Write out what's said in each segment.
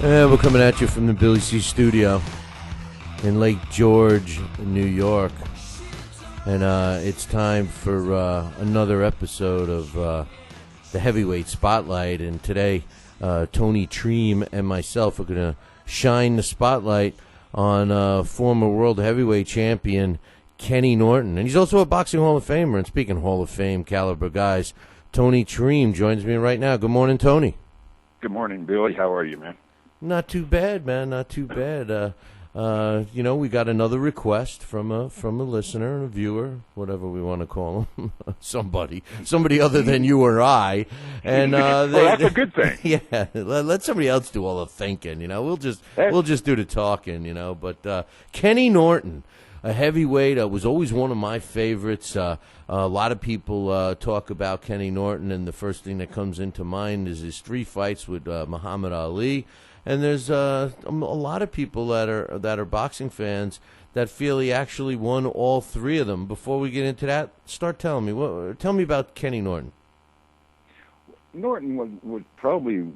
We're coming at you from the Billy C studio in Lake George, New York. And it's time for another episode of the Heavyweight Spotlight. And today, Tony Triem and myself are going to shine the spotlight on former world heavyweight champion Kenny Norton. And he's also a boxing Hall of Famer. And speaking of Hall of Fame caliber guys, Tony Triem joins me right now. Good morning, Tony. Good morning, Billy. How are you, man? Not too bad, man. Not too bad. We got another request from a listener, a viewer, whatever we want to call him, somebody other than you or I, and that's a good thing. Yeah, let somebody else do all the thinking. We'll just do the talking. But Kenny Norton, a heavyweight, was always one of my favorites. A lot of people talk about Kenny Norton, and the first thing that comes into mind is his 3 fights with Muhammad Ali. And there's a lot of people that are boxing fans that feel he actually won all 3 of them. Before we get into that, tell me about Kenny Norton. Norton was probably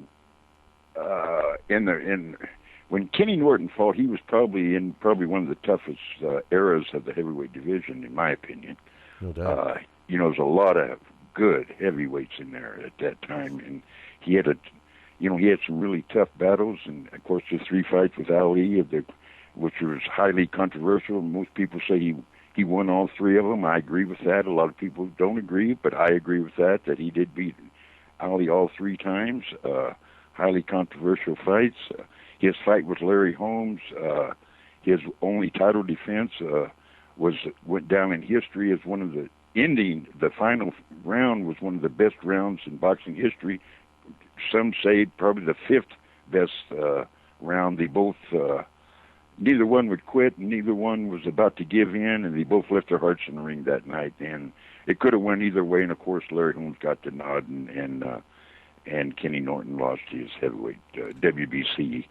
when Kenny Norton fought, he was probably in one of the toughest eras of the heavyweight division, in my opinion. No doubt. There's a lot of good heavyweights in there at that time, and he had some really tough battles, and of course the 3 fights with Ali, which was highly controversial. Most people say he won all 3 of them. I agree with that. A lot of people don't agree, but I agree with that he did beat Ali all 3 times. Highly controversial fights. His fight with Larry Holmes, his only title defense, went down in history as one of the final round was one of the best rounds in boxing history. Some say probably the 5th best round. They both, neither one would quit, and neither one was about to give in, and they both left their hearts in the ring that night. And it could have went either way. And of course, Larry Holmes got the nod, and Kenny Norton lost his heavyweight WBC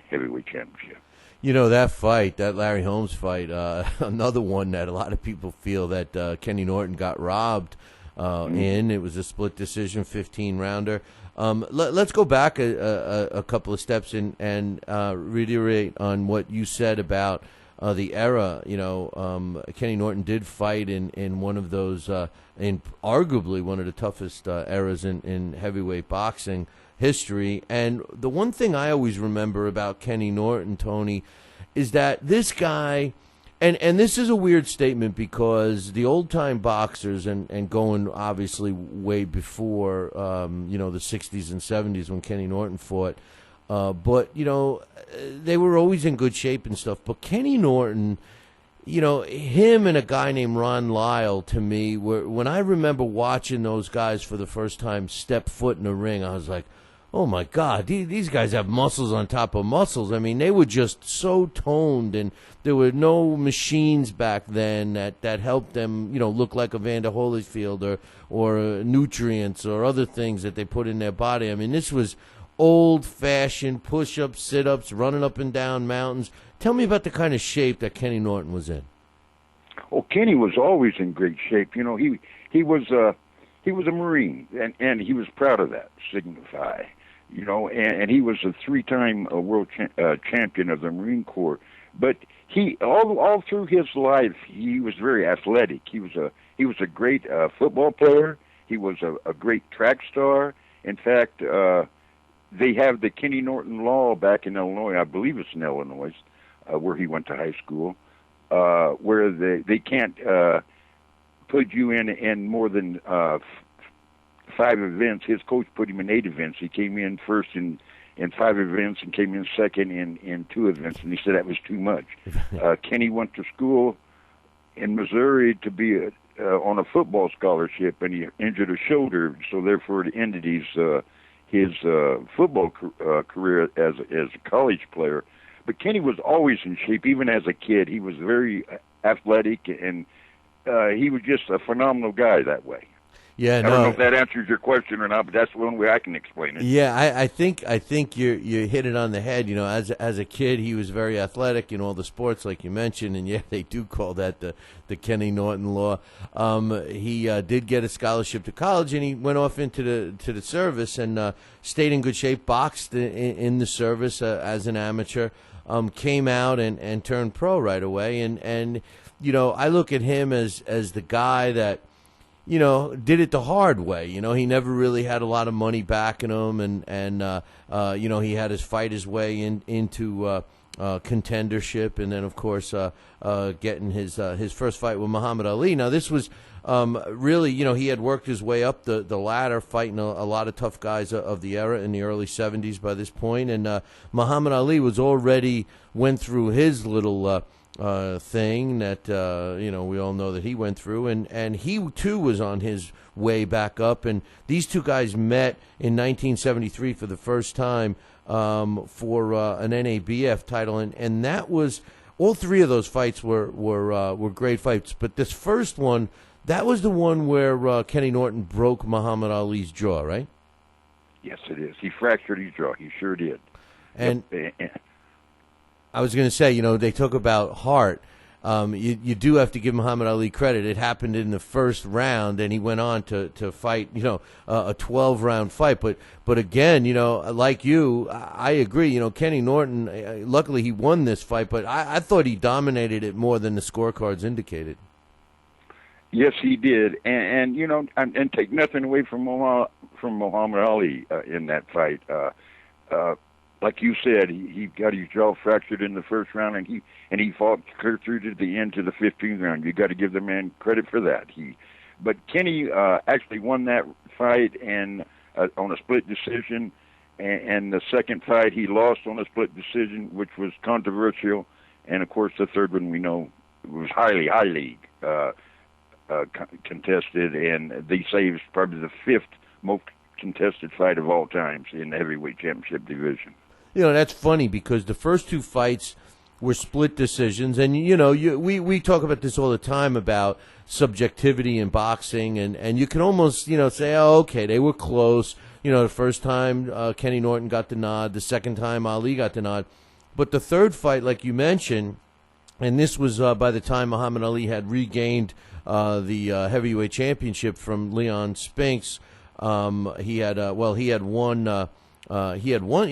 heavyweight championship. That fight, that Larry Holmes fight, another one that a lot of people feel that Kenny Norton got robbed in. It was a split decision, 15-rounder. Let's go back a couple of steps and reiterate on what you said about the era. Kenny Norton did fight in one of those, in arguably one of the toughest eras in heavyweight boxing history. And the one thing I always remember about Kenny Norton, Tony, is that this guy, and this is a weird statement because the old-time boxers, and going obviously way before, the 60s and 70s when Kenny Norton fought, but, they were always in good shape and stuff. But Kenny Norton, him and a guy named Ron Lyle, to me, when I remember watching those guys for the first time step foot in the ring, I was like, oh, my God, these guys have muscles on top of muscles. I mean, they were just so toned, and there were no machines back then that helped them, look like a Vander Holyfield or nutrients or other things that they put in their body. I mean, this was old-fashioned push-ups, sit-ups, running up and down mountains. Tell me about the kind of shape that Kenny Norton was in. Well, Kenny was always in great shape. He was a Marine, and he was proud of that, signify. And he was a 3-time world champion of the Marine Corps. But he all through his life, he was very athletic. He was a great football player. He was a great track star. In fact, they have the Kenny Norton law back in Illinois. I believe it's in Illinois, where he went to high school, where they can't put you in more than 5 events. His coach put him in 8 events. He came in first in 5 events and came in second in 2 events, and he said that was too much. Kenny went to school in Missouri to be on a football scholarship, and he injured a shoulder, so therefore it ended his football career as a college player. But Kenny was always in shape, even as a kid. He was very athletic, and he was just a phenomenal guy that way. Yeah, I don't know if that answers your question or not, but that's one way I can explain it. Yeah, I think you hit it on the head. As a kid, he was very athletic in all the sports, like you mentioned, and yeah, they do call that the Kenny Norton law. He did get a scholarship to college, and he went off into the service and stayed in good shape. Boxed in the service as an amateur. Came out and turned pro right away, and I look at him as the guy that did it the hard way. He never really had a lot of money backing him, and he had to fight his way into contendership, and then of course getting his first fight with Muhammad Ali. Now this was really, he had worked his way up the ladder, fighting a lot of tough guys of the era in the early 70s by this point, and Muhammad Ali went through his little thing that we all know that he went through, and he too was on his way back up, and these two guys met in 1973 for the first time for an NABF title, and that was, all three of those fights were great fights, but this first one, that was the one where Kenny Norton broke Muhammad Ali's jaw, right? Yes, it is. He fractured his jaw. He sure did. And I was going to say, they talk about heart. You do have to give Muhammad Ali credit. It happened in the first round, and he went on to fight, a 12-round fight. But again, like you, I agree. Kenny Norton, luckily he won this fight, but I thought he dominated it more than the scorecards indicated. Yes, he did, and take nothing away from Muhammad Ali in that fight. Like you said, he got his jaw fractured in the first round, and he fought clear through to the end, to the 15th round. You got to give the man credit for that. But Kenny actually won that fight and on a split decision, and the second fight he lost on a split decision, which was controversial, and of course the third one we know was highly contested, and they say it's probably the fifth most contested fight of all times in the heavyweight championship division. That's funny because the first two fights were split decisions, and we talk about this all the time about subjectivity in boxing, and you can almost say, oh, okay, they were close. The first time Kenny Norton got the nod, the second time Ali got the nod, but the third fight, like you mentioned, and this was by the time Muhammad Ali had regained the heavyweight championship from Leon Spinks. He had won. He had won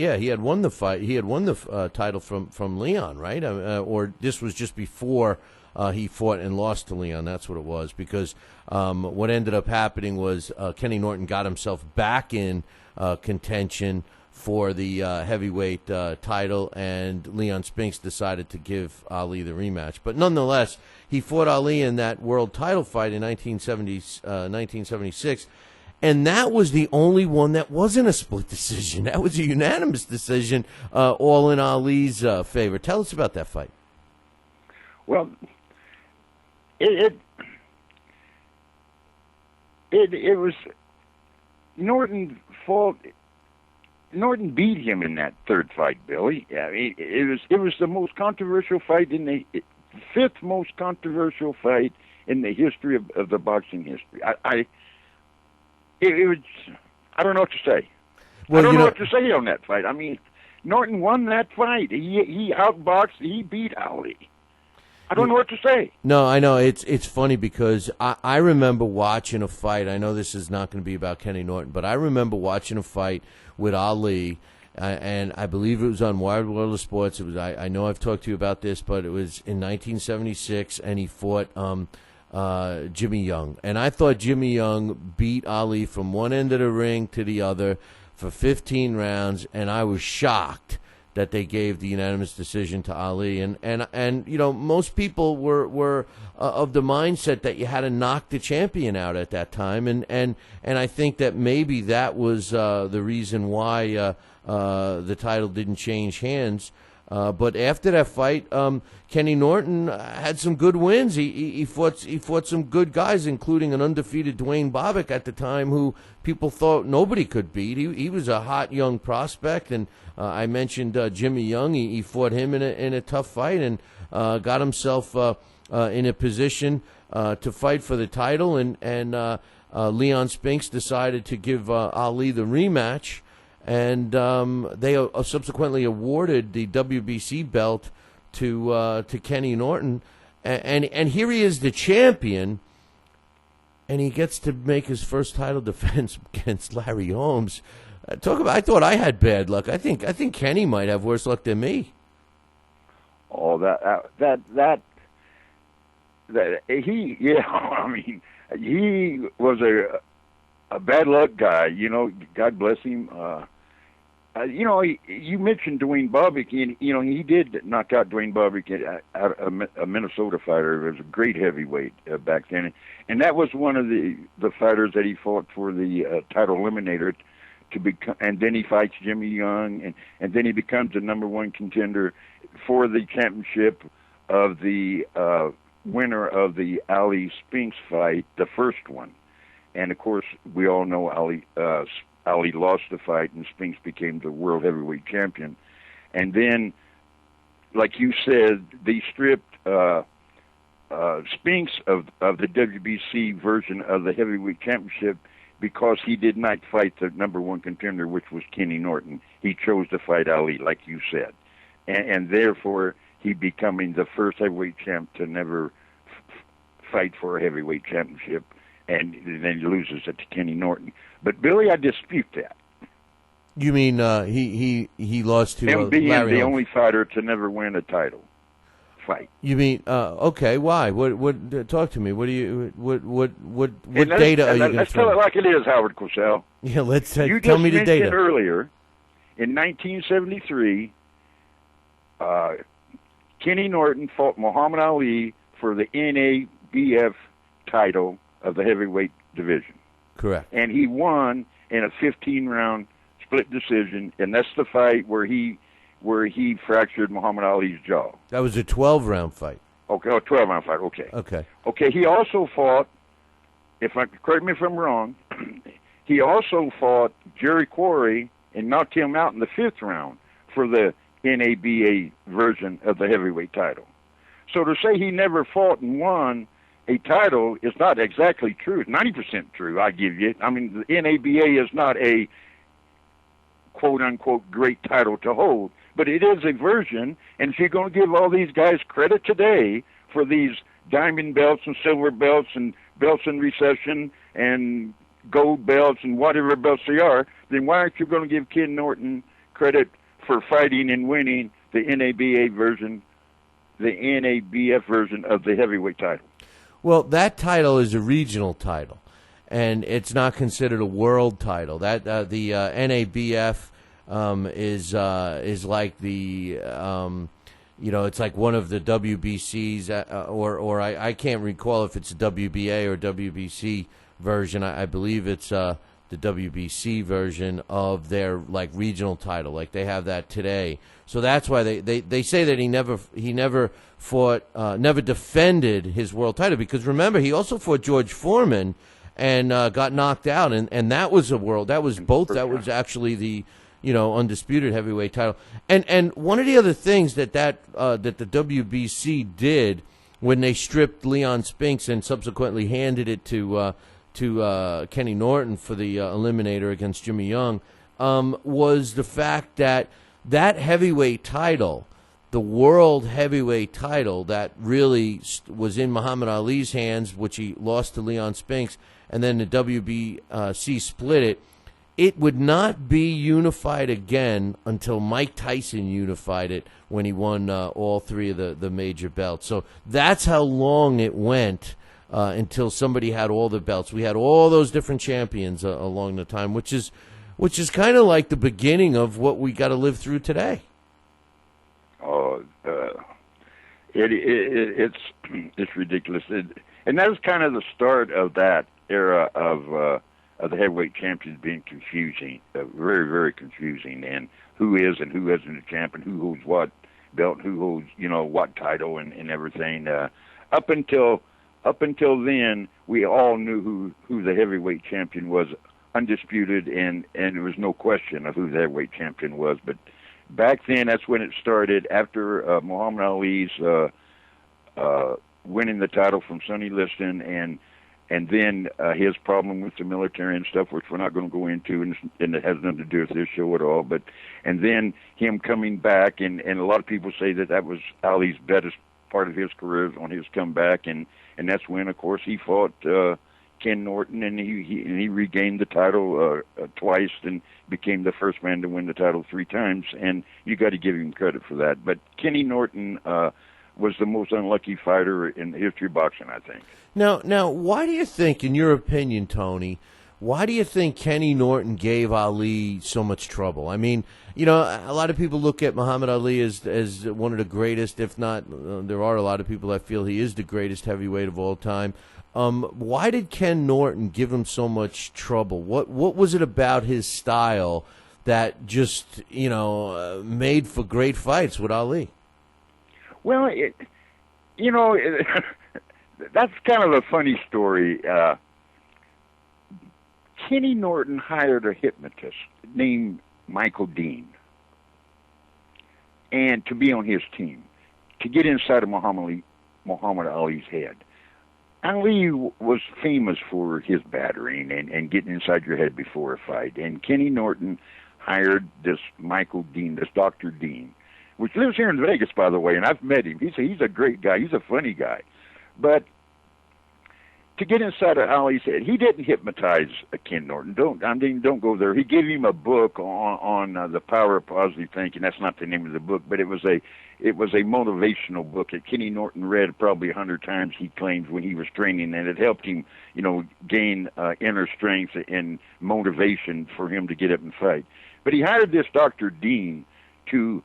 the fight. He had won the title from Leon, right? Or this was just before he fought and lost to Leon. That's what it was. Because what ended up happening was Kenny Norton got himself back in contention for the heavyweight title, and Leon Spinks decided to give Ali the rematch. But nonetheless, he fought Ali in that world title fight in 1976. And that was the only one that wasn't a split decision. That was a unanimous decision, all in Ali's favor. Tell us about that fight. Well, it was Norton beat him in that third fight, Billy. Yeah, it was the most controversial fight fifth most controversial fight in the history of the boxing history. It was, I don't know what to say. Well, I don't know what to say on that fight. I mean, Norton won that fight. He outboxed. He beat Ali. I don't know what to say. No, I know. It's funny because I remember watching a fight. I know this is not going to be about Kenny Norton, but I remember watching a fight with Ali, and I believe it was on Wired World of Sports. It was. I know I've talked to you about this, but it was in 1976, and he fought Jimmy Young. And I thought Jimmy Young beat Ali from one end of the ring to the other for 15 rounds, and I was shocked that they gave the unanimous decision to Ali. And most people were of the mindset that you had to knock the champion out at that time. And I think that maybe that was the reason why the title didn't change hands. But after that fight, Kenny Norton had some good wins. He fought some good guys, including an undefeated Dwayne Bobbitt at the time, who people thought nobody could beat. He was a hot young prospect, and I mentioned Jimmy Young. He fought him in a tough fight and got himself in a position to fight for the title. And Leon Spinks decided to give Ali the rematch, and they subsequently awarded the WBC belt to Kenny Norton, and here he is, the champion, and he gets to make his first title defense against Larry Holmes. Talk about! I thought I had bad luck. I think Kenny might have worse luck than me. Oh, that he, yeah. I mean, he was a bad luck guy. You know, God bless him. You know, you mentioned Dwayne Bobbitt, and you know he did knock out Dwayne Bobbitt, a Minnesota fighter. It was a great heavyweight back then, and that was one of the fighters that he fought for the title eliminator to become. And then he fights Jimmy Young, and then he becomes the #1 contender for the championship of the winner of the Ali Spinks fight, the first one. And of course, we all know Ali lost the fight, and Spinks became the world heavyweight champion. And then, like you said, they stripped Spinks of the WBC version of the heavyweight championship because he did not fight the #1 contender, which was Kenny Norton. He chose to fight Ali, like you said. And therefore, he becoming the first heavyweight champ to never fight for a heavyweight championship, and then he loses it to Kenny Norton. But Billy, I dispute that. You mean he lost to him being Larry the Holmes. only fighter to never win a title fight? You mean okay? Why? What? Talk to me. What do you? What data are you going to Let's tell it like it is, Howard Cosell. Yeah, let's tell me the data. You just mentioned earlier, in 1973, Kenny Norton fought Muhammad Ali for the NABF title of the heavyweight division. Correct. And he won in a 15-round split decision, and that's the fight where he fractured Muhammad Ali's jaw. That was a 12-round fight. Okay, a 12-round fight. Okay. Okay. He also fought. Correct me if I'm wrong. He also fought Jerry Quarry and knocked him out in the 5th round for the NABA version of the heavyweight title. So to say he never fought and won a title is not exactly true. It's 90% true, I give you. I mean, the NABA is not a quote-unquote great title to hold, but it is a version, and if you're going to give all these guys credit today for these diamond belts and silver belts and belts in recession and gold belts and whatever belts they are, then why aren't you going to give Ken Norton credit for fighting and winning the NABA version, the NABF version of the heavyweight title? Well, that title is a regional title, and it's not considered a world title. That the NABF is like the it's like one of the WBCs, or I can't recall if it's a WBA or WBC version. I believe it's the WBC version of their like regional title, like they have that today. So that's why they say that he never fought, never defended his world title, because remember he also fought George Foreman and got knocked out, and that was a world. That was both. That was actually the undisputed heavyweight title. And one of the other things that the WBC did when they stripped Leon Spinks and subsequently handed it to Kenny Norton for the eliminator against Jimmy Young was the fact that heavyweight title, the world heavyweight title that really was in Muhammad Ali's hands, which he lost to Leon Spinks, and then the WBC split it would not be unified again until Mike Tyson unified it when he won all 3 of the major belts. So that's how long it went until somebody had all the belts. We had all those different champions along the time, which is kind of like the beginning of what we got to live through today. Oh, it's ridiculous, and that was kind of the start of that era of the heavyweight champions being confusing, very, very confusing, and who is and who isn't a champion, who holds what belt, who holds what title, and everything. Up until then, we all knew who the heavyweight champion was, undisputed, and there was no question of who the heavyweight champion was. But back then, that's when it started. After Muhammad Ali's winning the title from Sonny Liston, and and then his problem with the military and stuff, which we're not going to go into, and it has nothing to do with this show at all. But and then him coming back, and a lot of people say that was Ali's best part of his career on his comeback, and that's when, of course, he fought Ken Norton, and he regained the title twice, and became the first man to win the title 3 times. And you got to give him credit for that. But Kenny Norton was the most unlucky fighter in the history of boxing, I think. Now, why do you think, in your opinion, Tony, why do you think Kenny Norton gave Ali so much trouble? I mean, you know, a lot of people look at Muhammad Ali as one of the greatest, if not, there are a lot of people that feel he is the greatest heavyweight of all time. Why did Ken Norton give him so much trouble? What was it about his style that just, you know, made for great fights with Ali? Well, that's kind of a funny story. Kenny Norton hired a hypnotist named Michael Dean, and to be on his team, to get inside of Muhammad Ali's head. Ali was famous for his battering and getting inside your head before a fight, and Kenny Norton hired this Michael Dean, this Dr. Dean, which lives here in Vegas, by the way, and I've met him. He's a great guy. He's a funny guy. But to get inside of Ali's head, he didn't hypnotize Ken Norton. Don't go there. He gave him a book on the power of positive thinking. That's not the name of the book, but it was a motivational book that Kenny Norton read probably 100 times, he claims, when he was training, and it helped him, you know, gain inner strength and motivation for him to get up and fight. But he hired this Dr. Dean to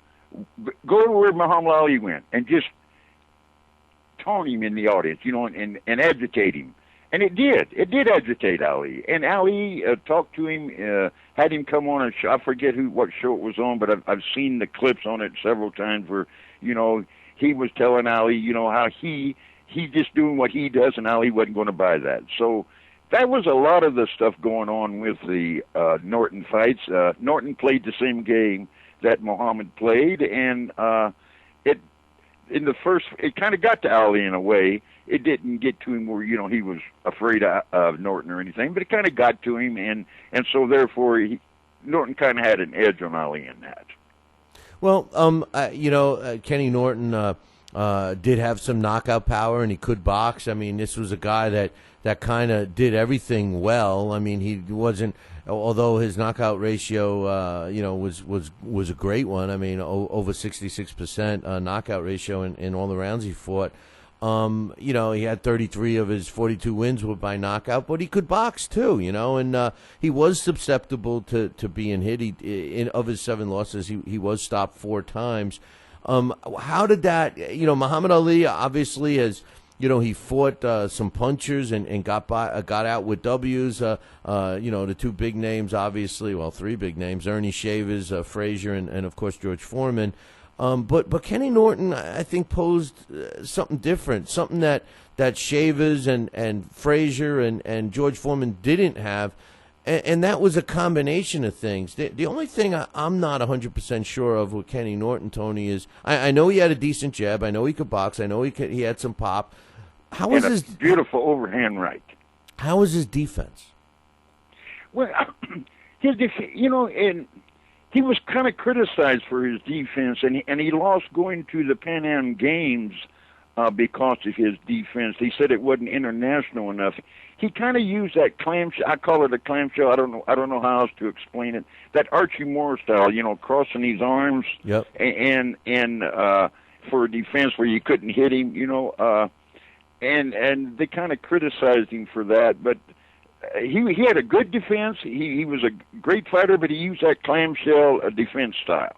go to where Muhammad Ali went and just taunt him in the audience, you know, and agitate him. And it did. It did agitate Ali. And Ali talked to him, had him come on a show. I forget what show it was on, but I've seen the clips on it several times where, you know, he was telling Ali, you know, how he just doing what he does, and Ali wasn't going to buy that. So that was a lot of the stuff going on with the Norton fights. Norton played the same game that Muhammad played, and it kind of got to Ali in a way. It didn't get to him where, you know, he was afraid of Norton or anything, but it kind of got to him, and so therefore Norton kind of had an edge on Ali in that. Well, Kenny Norton did have some knockout power, and he could box. I mean, this was a guy that kind of did everything well. I mean, he wasn't, although his knockout ratio, was a great one. I mean, over 66% knockout ratio in all the rounds he fought. He had 33 of his 42 wins were by knockout, but he could box too, you know, and he was susceptible to being hit. Of his 7 losses, he was stopped 4 times. How did that, Muhammad Ali obviously has, he fought some punchers and got out with W's. The 2 big names, obviously, well, 3 big names: Ernie Shavers, Frazier, and of course George Foreman. But Kenny Norton, I think, posed something different, something that Shavers and Frazier and George Foreman didn't have, and that was a combination of things. The only thing I'm not 100% sure of with Kenny Norton, Tony, is I know he had a decent jab, I know he could box, I know he had some pop. How was his beautiful overhand right? How was his defense? Well, his and he was kind of criticized for his defense, and he lost going to the Pan Am Games because of his defense. He said it wasn't international enough. He kind of used that clamshell. I call it a clamshell. I don't know how else to explain it. That Archie Moore style, crossing his arms, yep, and for a defense where you couldn't hit him, and they kind of criticized him for that, but. He had a good defense. He was a great fighter, but he used that clamshell defense style.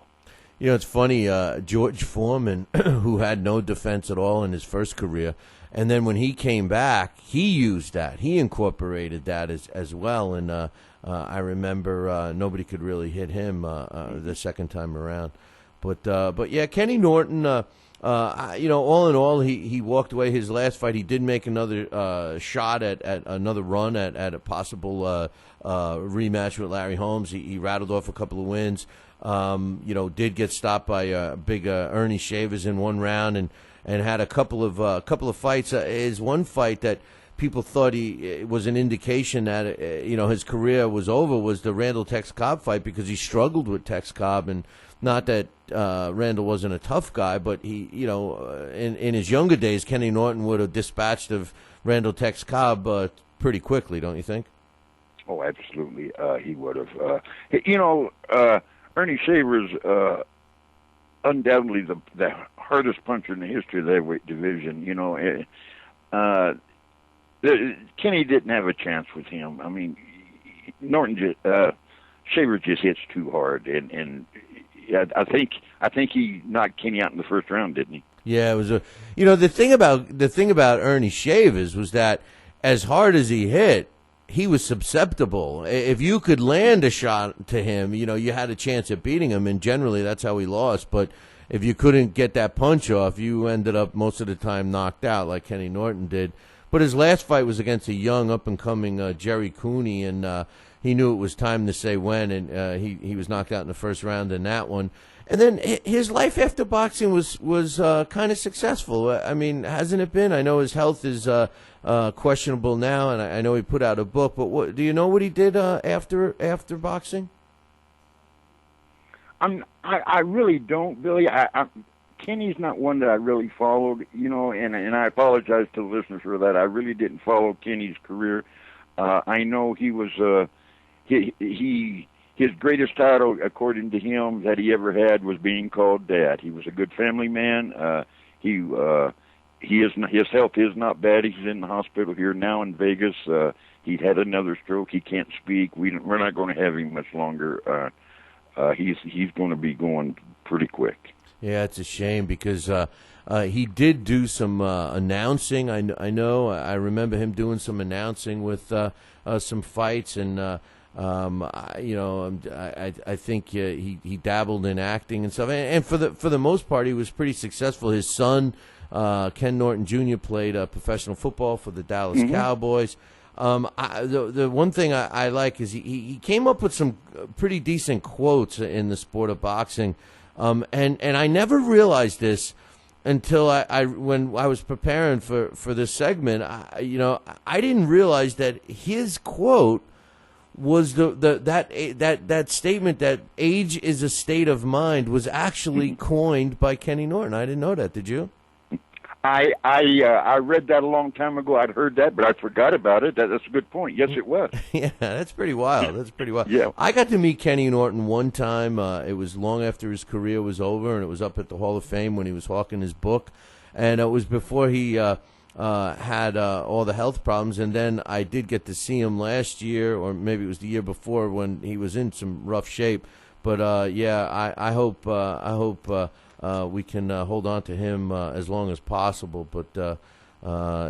It's funny, George Foreman, who had no defense at all in his first career, and then when he came back, he used that. He incorporated that as well, and I remember nobody could really hit him the second time around. But yeah, Kenny Norton, all in all, he walked away. His last fight, he did make another shot at another run at a possible rematch with Larry Holmes. He rattled off a couple of wins. Did get stopped by big Ernie Shavers in one round, and had a couple of fights. Is one fight that people thought it was an indication that his career was over was the Randall Tex Cobb fight, because he struggled with Tex Cobb, and not that Randall wasn't a tough guy, but he in his younger days, Kenny Norton would have dispatched of Randall Tex Cobb pretty quickly, don't you think? Oh, absolutely, he would have. Ernie Shaver's undoubtedly the hardest puncher in the history of the heavyweight division. Kenny didn't have a chance with him. I mean, Shaver just hits too hard, and I think he knocked Kenny out in the first round, didn't he? Yeah, it was the thing about Ernie Shavers was that as hard as he hit, he was susceptible. If you could land a shot to him, you had a chance at beating him, and generally that's how he lost. But if you couldn't get that punch off, you ended up most of the time knocked out, like Kenny Norton did. But his last fight was against a young, up-and-coming Jerry Cooney, and he knew it was time to say when, and he was knocked out in the first round in that one. And then his life after boxing was kind of successful. I mean, hasn't it been? I know his health is questionable now, and I know he put out a book. But do you know what he did after boxing? I really don't, Billy. Kenny's not one that I really followed, and I apologize to the listeners for that. I really didn't follow Kenny's career. I know he was his greatest title, according to him, that he ever had was being called Dad. He was a good family man. His health is not bad. He's in the hospital here now in Vegas. He had another stroke. He can't speak. We're not going to have him much longer. He's going to be going pretty quick. Yeah, it's a shame because he did do some announcing. I know. I remember him doing some announcing with some fights, and I think he dabbled in acting and stuff. And for the most part, he was pretty successful. His son, Ken Norton Jr., played professional football for the Dallas Cowboys. The one thing I like is he came up with some pretty decent quotes in the sport of boxing. And I never realized this until when I was preparing for this segment. I didn't realize that his quote was that statement that age is a state of mind was actually coined by Kenny Norton. I didn't know that. Did you? I read that a long time ago. I'd heard that, but I forgot about it. That's a good point. Yes, it was. Yeah, that's pretty wild. Yeah. I got to meet Kenny Norton one time. It was long after his career was over, and it was up at the Hall of Fame when he was hawking his book. And it was before he had all the health problems. And then I did get to see him last year, or maybe it was the year before, when he was in some rough shape. But, I hope we can hold on to him as long as possible, but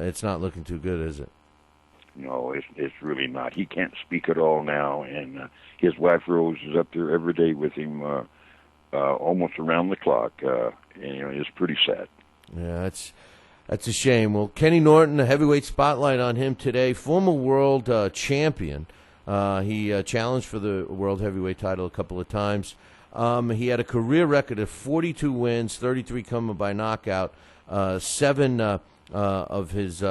it's not looking too good, is it? No, it's really not. He can't speak at all now, and his wife Rose is up there every day with him, almost around the clock. It's pretty sad. Yeah, that's a shame. Well, Kenny Norton, a heavyweight spotlight on him today, former world champion. He challenged for the world heavyweight title a couple of times. He had a career record of 42 wins, 33 coming by knockout. Four of his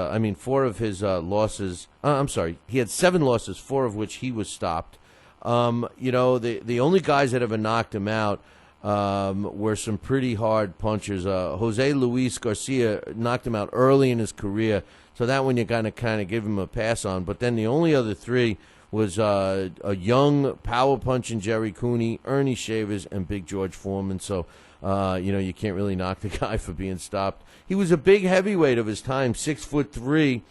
losses. I'm sorry, he had 7 losses, 4 of which he was stopped. The only guys that ever knocked him out were some pretty hard punchers. Jose Luis Garcia knocked him out early in his career, so that one you kind of give him a pass on. But then the only other 3 was a young power punching Jerry Cooney, Ernie Shavers, and Big George Foreman. So, you can't really knock the guy for being stopped. He was a big heavyweight of his time, 6'3",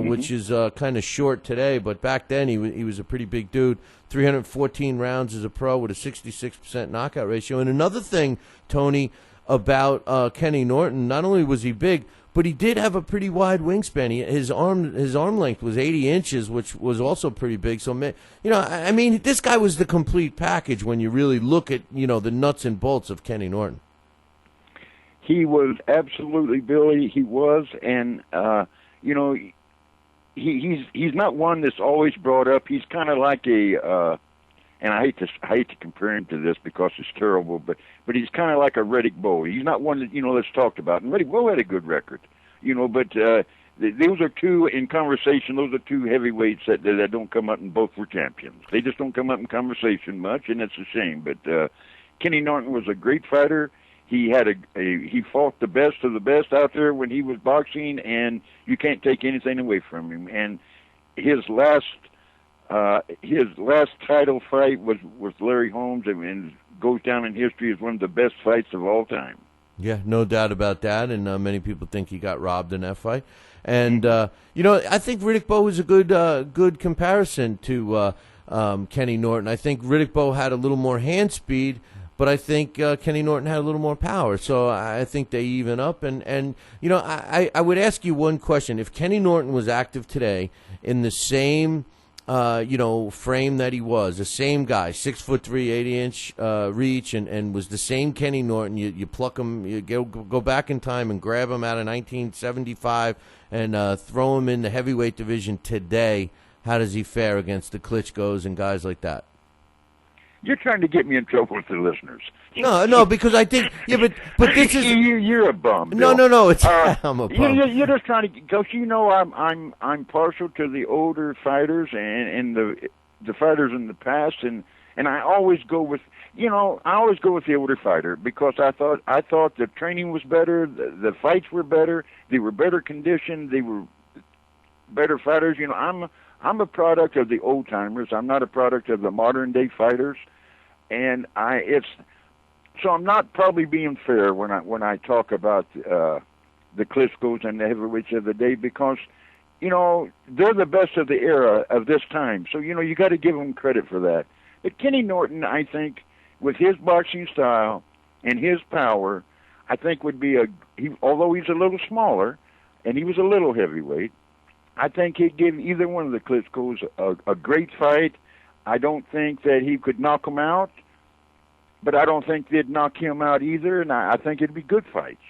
which is kind of short today. But back then, he was a pretty big dude. 314 rounds as a pro with a 66% knockout ratio. And another thing, Tony, about Kenny Norton, not only was he big, but he did have a pretty wide wingspan. His arm length was 80 inches, which was also pretty big. So, this guy was the complete package when you really look at, the nuts and bolts of Kenny Norton. He was absolutely, Billy. He was, and he's not one that's always brought up. He's kind of like and I hate to compare him to this because it's terrible, but he's kind of like a Riddick Bowe. He's not one that that's talked about. And Riddick Bowe had a good record, but those are two in conversation. Those are two heavyweights that don't come up, and both were champions. They just don't come up in conversation much, and it's a shame. But Kenny Norton was a great fighter. He had he fought the best of the best out there when he was boxing, and you can't take anything away from him. And his last title fight was with Larry Holmes, and goes down in history as one of the best fights of all time. Yeah, no doubt about that, and many people think he got robbed in that fight. And I think Riddick Bowe is a good comparison to Kenny Norton. I think Riddick Bowe had a little more hand speed, but I think Kenny Norton had a little more power. So I think they even up. And I would ask you one question: if Kenny Norton was active today in the same frame that he was, the same guy, 6'3", 80-inch reach, and was the same Kenny Norton. You pluck him, you go back in time and grab him out of 1975 and throw him in the heavyweight division today. How does he fare against the Klitschko's and guys like that? You're trying to get me in trouble with the listeners. No, because I think but this is you're a bum. Bill. No, it's I'm a bum. You're just trying to, because I'm partial to the older fighters and the fighters in the past, and I always go with the older fighter, because I thought the training was better, the fights were better, they were better conditioned, they were better fighters. I'm a product of the old timers. I'm not a product of the modern day fighters, and so I'm not probably being fair when I talk about the Klitschko's and the heavyweights of the day, because they're the best of the era of this time. So you got to give them credit for that. But Kenny Norton, I think, with his boxing style and his power, I think would be although he's a little smaller and he was a little heavyweight, I think he'd give either one of the Klitschko's a great fight. I don't think that he could knock him out, but I don't think they'd knock him out either, and I think it'd be good fights.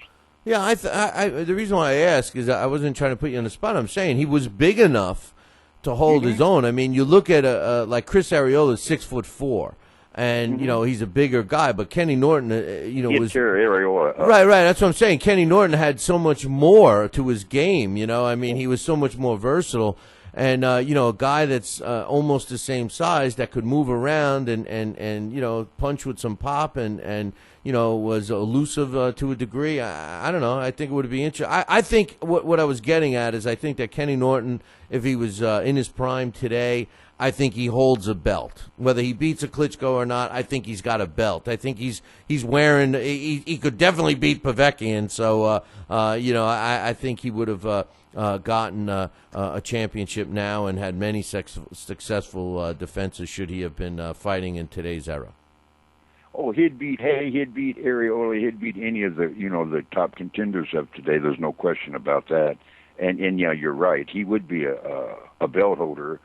Yeah, the reason why I ask is I wasn't trying to put you on the spot. I'm saying he was big enough to hold his own. I mean, you look at like Chris Arreola's 6'4", and he's a bigger guy, but Kenny Norton, was Areola. Right. That's what I'm saying. Kenny Norton had so much more to his game. I mean, he was so much more versatile, and a guy that's almost the same size that could move around and punch with some pop and was elusive to a degree. I don't know. I think it would be interesting. I think what I was getting at is I think that Kenny Norton, if he was in his prime today, I think he holds a belt. Whether he beats a Klitschko or not, I think he's got a belt. I think he's wearing. He could definitely beat Povetkin. So I think he would have gotten a championship now and had many successful defenses should he have been fighting in today's era. Oh, he'd beat Areola, he'd beat any of the top contenders of today. There's no question about that. And yeah, you're right. He would be a belt holder.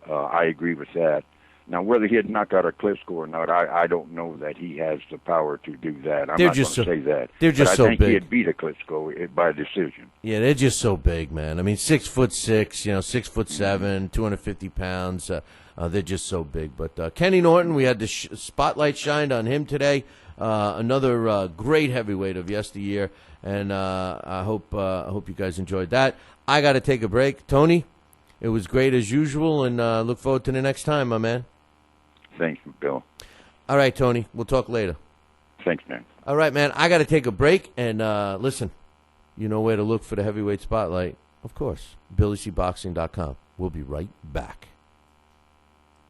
I agree with that. Now, whether he'd knock out a Klitschko or not, I don't know that he has the power to do that. I'm not going to say that. They're just but so I think big. he'd beat a Klitschko by decision. Yeah, they're just so big, man. I mean, 6'6", 6'7", 250 pounds. They're just so big. But Kenny Norton, we had the spotlight shined on him today. Another great heavyweight of yesteryear, and I hope you guys enjoyed that. I got to take a break. Tony, it was great as usual, and look forward to the next time, my man. Thanks, Bill. All right, Tony. We'll talk later. Thanks, man. All right, man. I got to take a break, and listen, you know where to look for the heavyweight spotlight. Of course, BillyCBoxing.com. We'll be right back.